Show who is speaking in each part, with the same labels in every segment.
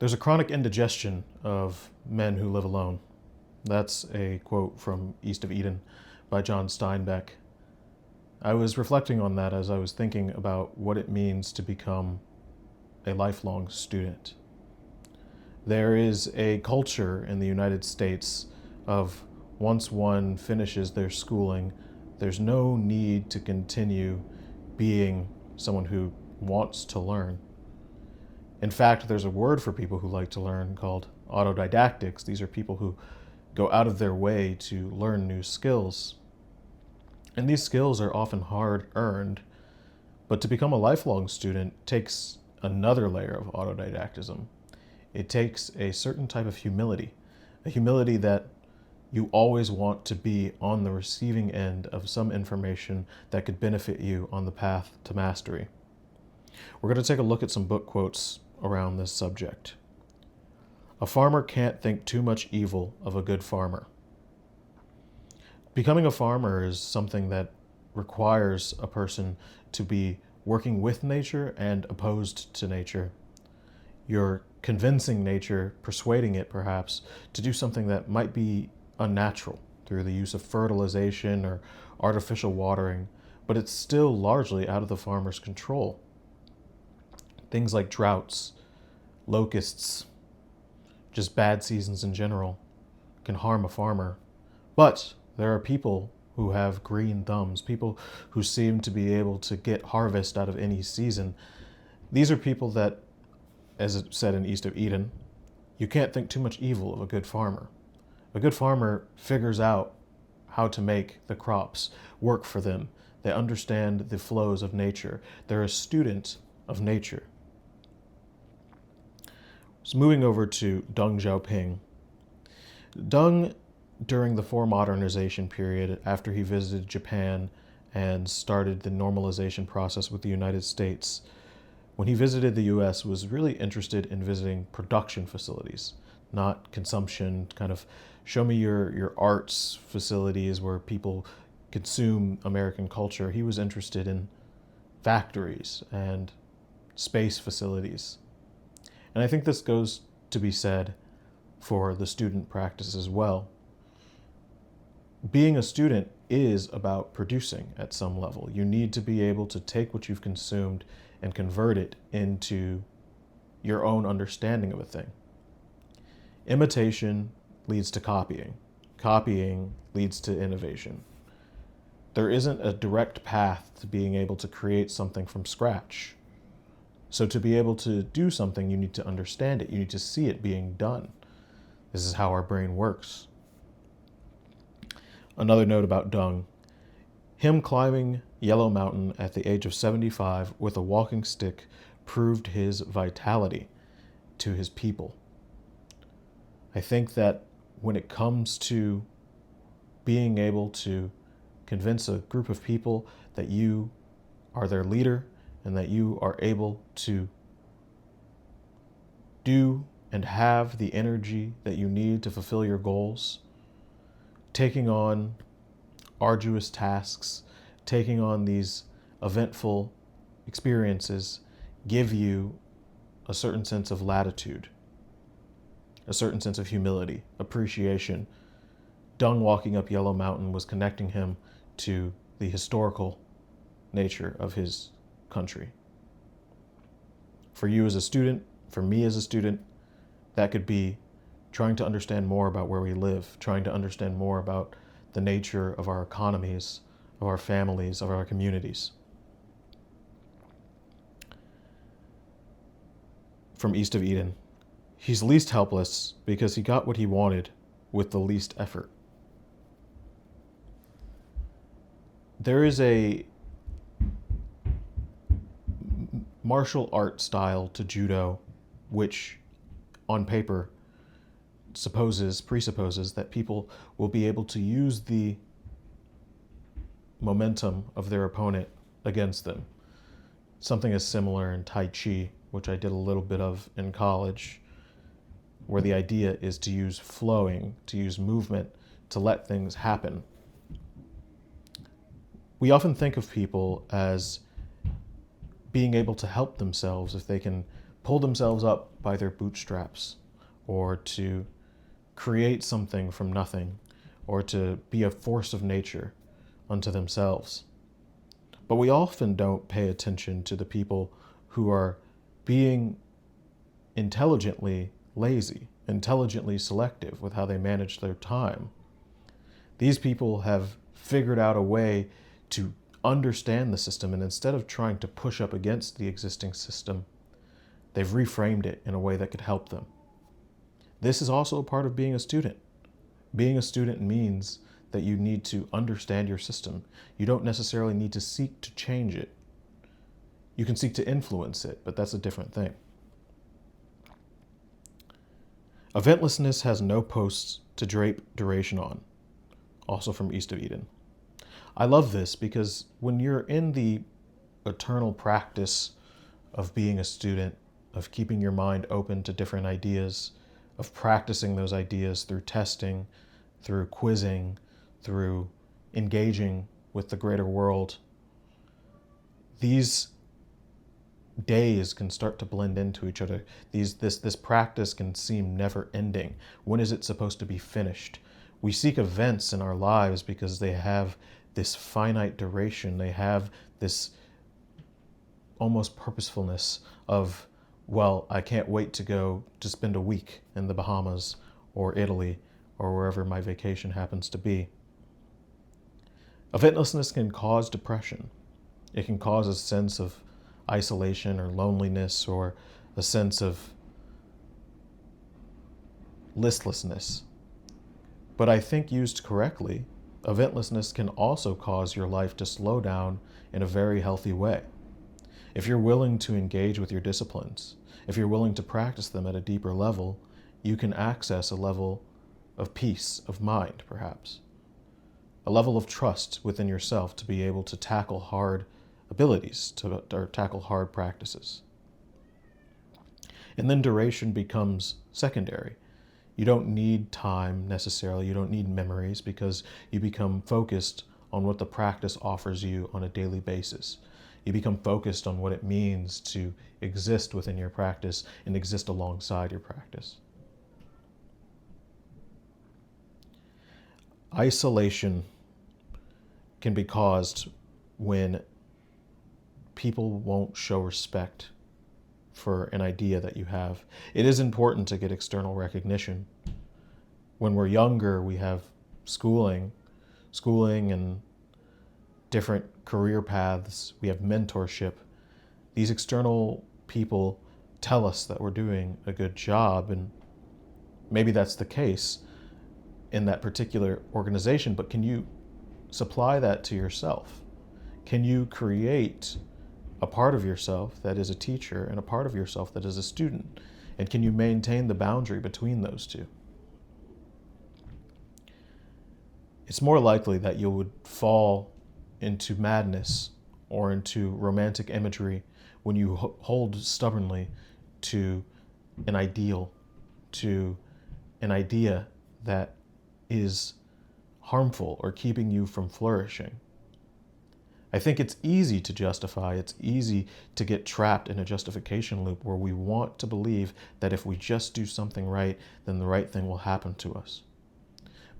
Speaker 1: There's a chronic indigestion of men who live alone. That's a quote from East of Eden by John Steinbeck. I was reflecting on that as I was thinking about what it means to become a lifelong student. There is a culture in the United States of once one finishes their schooling, there's no need to continue being someone who wants to learn. In fact, there's a word for people who like to learn called autodidactics. These are people who go out of their way to learn new skills. And these skills are often hard earned, but to become a lifelong student takes another layer of autodidactism. It takes a certain type of humility, a humility that you always want to be on the receiving end of some information that could benefit you on the path to mastery. We're going to take a look at some book quotes around this subject. A farmer can't think too much evil of a good farmer. Becoming a farmer is something that requires a person to be working with nature and opposed to nature. You're convincing nature, persuading it perhaps, to do something that might be unnatural through the use of fertilization or artificial watering, but it's still largely out of the farmer's control. Things like droughts, locusts, just bad seasons in general, can harm a farmer. But there are people who have green thumbs, people who seem to be able to get harvest out of any season. These are people that, as it said in East of Eden, you can't think too much evil of a good farmer. A good farmer figures out how to make the crops work for them. They understand the flows of nature. They're a student of nature. So moving over to Deng Xiaoping. Deng, during the Four-Modernization period, after he visited Japan and started the normalization process with the United States, when he visited the US, was really interested in visiting production facilities, not consumption, kind of show me your arts facilities where people consume American culture. He was interested in factories and space facilities. And I think this goes to be said for the student practice as well. Being a student is about producing at some level. You need to be able to take what you've consumed and convert it into your own understanding of a thing. Imitation leads to copying. Copying leads to innovation. There isn't a direct path to being able to create something from scratch. So to be able to do something, you need to understand it. You need to see it being done. This is how our brain works. Another note about Deng. Him climbing Yellow Mountain at the age of 75 with a walking stick proved his vitality to his people. I think that when it comes to being able to convince a group of people that you are their leader and that you are able to do and have the energy that you need to fulfill your goals, taking on arduous tasks, taking on these eventful experiences give you a certain sense of latitude, a certain sense of humility, appreciation. Deng walking up Yellow Mountain was connecting him to the historical nature of his country. For you as a student, for me as a student, that could be trying to understand more about where we live, trying to understand more about the nature of our economies, of our families, of our communities. From East of Eden, he's least helpless because he got what he wanted with the least effort. There is a martial art style to judo, which on paper presupposes that people will be able to use the momentum of their opponent against them. Something is similar in Tai Chi, which I did a little bit of in college, where the idea is to use flowing, to use movement, to let things happen. We often think of people as being able to help themselves if they can pull themselves up by their bootstraps, or to create something from nothing, or to be a force of nature unto themselves. But we often don't pay attention to the people who are being intelligently lazy, intelligently selective with how they manage their time. These people have figured out a way to understand the system, and instead of trying to push up against the existing system, they've reframed it in a way that could help them. This is also a part of being a student. Being a student means that you need to understand your system. You don't necessarily need to seek to change it. You can seek to influence it, but that's a different thing. Eventlessness has no posts to drape duration on, also from East of Eden. I love this because when you're in the eternal practice of being a student, of keeping your mind open to different ideas, of practicing those ideas through testing, through quizzing, through engaging with the greater world, these days can start to blend into each other. This practice can seem never ending. When is it supposed to be finished? We seek events in our lives because they have this finite duration. They have this almost purposefulness of, well, I can't wait to go to spend a week in the Bahamas or Italy or wherever my vacation happens to be. Eventlessness can cause depression. It can cause a sense of isolation or loneliness, or a sense of listlessness. But I think used correctly, eventlessness can also cause your life to slow down in a very healthy way. If you're willing to engage with your disciplines, if you're willing to practice them at a deeper level, you can access a level of peace of mind, perhaps. A level of trust within yourself to be able to tackle hard abilities, or tackle hard practices. And then duration becomes secondary. You don't need time necessarily, you don't need memories, because you become focused on what the practice offers you on a daily basis. You become focused on what it means to exist within your practice and exist alongside your practice. Isolation can be caused when people won't show respect for an idea that you have. It is important to get external recognition. When we're younger, we have schooling and different career paths. We have mentorship. These external people tell us that we're doing a good job, and maybe that's the case in that particular organization, but can you supply that to yourself? Can you create a part of yourself that is a teacher and a part of yourself that is a student? And can you maintain the boundary between those two? It's more likely that you would fall into madness or into romantic imagery when you hold stubbornly to an ideal, to an idea that is harmful or keeping you from flourishing. I think it's easy to justify, it's easy to get trapped in a justification loop where we want to believe that if we just do something right, then the right thing will happen to us.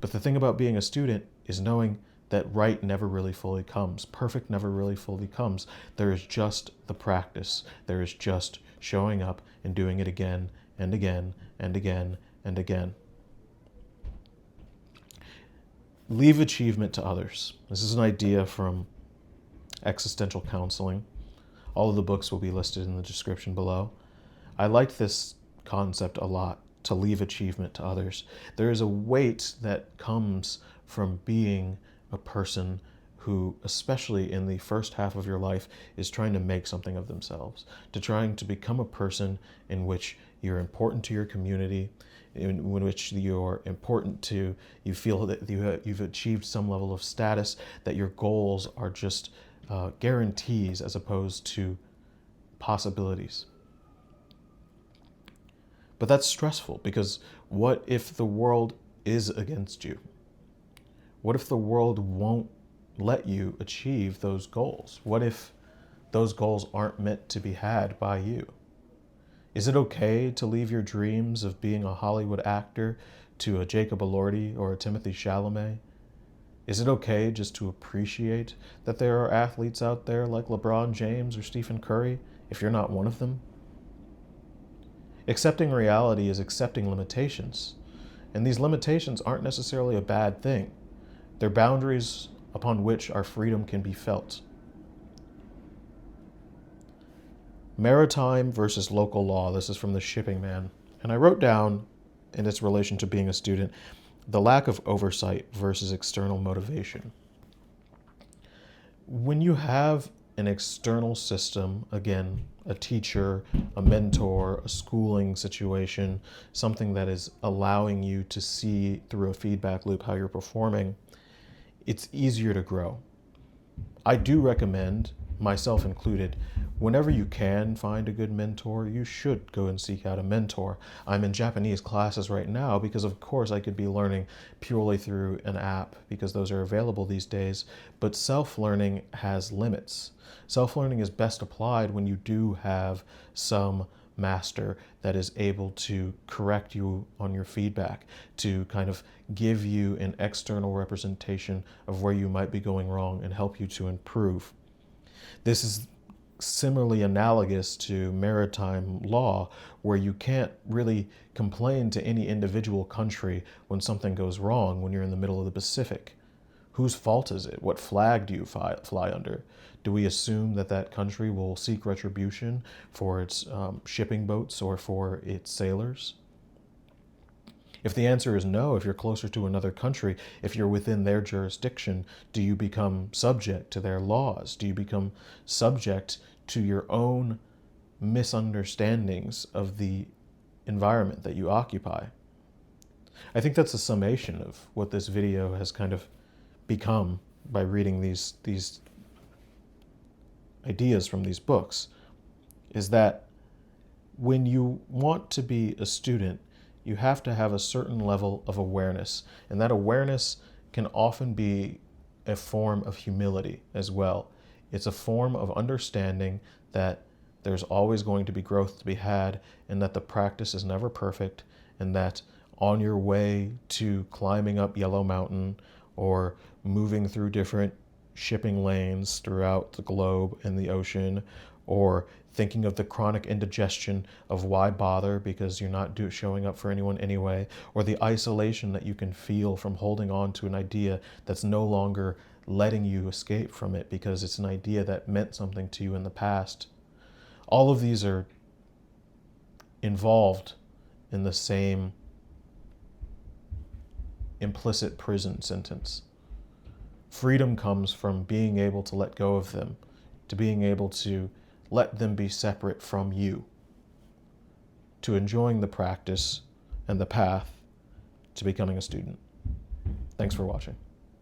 Speaker 1: But the thing about being a student is knowing that right never really fully comes. Perfect never really fully comes. There is just the practice. There is just showing up and doing it again and again and again and again. Leave achievement to others. This is an idea from Existential Counseling. All of the books will be listed in the description below. I liked this concept a lot, to leave achievement to others. There is a weight that comes from being a person who, especially in the first half of your life, is trying to make something of themselves, to trying to become a person in which you're important to your community, in which you're important to, you feel that you've achieved some level of status, that your goals are just guarantees as opposed to possibilities. But that's stressful, because what if the world is against you? What if the world won't let you achieve those goals? What if those goals aren't meant to be had by you? Is it okay to leave your dreams of being a Hollywood actor to a Jacob Elordi or a Timothy Chalamet? Is it okay just to appreciate that there are athletes out there like LeBron James or Stephen Curry if you're not one of them? Accepting reality is accepting limitations, and these limitations aren't necessarily a bad thing. They're boundaries upon which our freedom can be felt. Maritime versus local law. This is from The Shipping Man. And I wrote down, in its relation to being a student, the lack of oversight versus external motivation. When you have an external system, again, a teacher, a mentor, a schooling situation, something that is allowing you to see through a feedback loop how you're performing, it's easier to grow. I do recommend, myself included, whenever you can find a good mentor, you should go and seek out a mentor. I'm in Japanese classes right now because, of course, I could be learning purely through an app because those are available these days, but self-learning has limits. Self-learning is best applied when you do have some master that is able to correct you on your feedback, to kind of give you an external representation of where you might be going wrong and help you to improve. This is similarly analogous to maritime law, where you can't really complain to any individual country when something goes wrong when you're in the middle of the Pacific. Whose fault is it? What flag do you fly under? Do we assume that that country will seek retribution for its shipping boats or for its sailors? If the answer is no, if you're closer to another country, if you're within their jurisdiction, do you become subject to their laws? Do you become subject to your own misunderstandings of the environment that you occupy? I think that's a summation of what this video has kind of become by reading these ideas from these books, is that when you want to be a student, you have to have a certain level of awareness, and that awareness can often be a form of humility as well. It's a form of understanding that there's always going to be growth to be had, and that the practice is never perfect, and that on your way to climbing up Yellow Mountain or moving through different shipping lanes throughout the globe and the ocean, or thinking of the chronic indigestion of why bother because you're not showing up for anyone anyway, or the isolation that you can feel from holding on to an idea that's no longer letting you escape from it because it's an idea that meant something to you in the past. All of these are involved in the same implicit prison sentence. Freedom comes from being able to let go of them, to being able to let them be separate from you, to enjoying the practice and the path to becoming a student. Thanks for watching.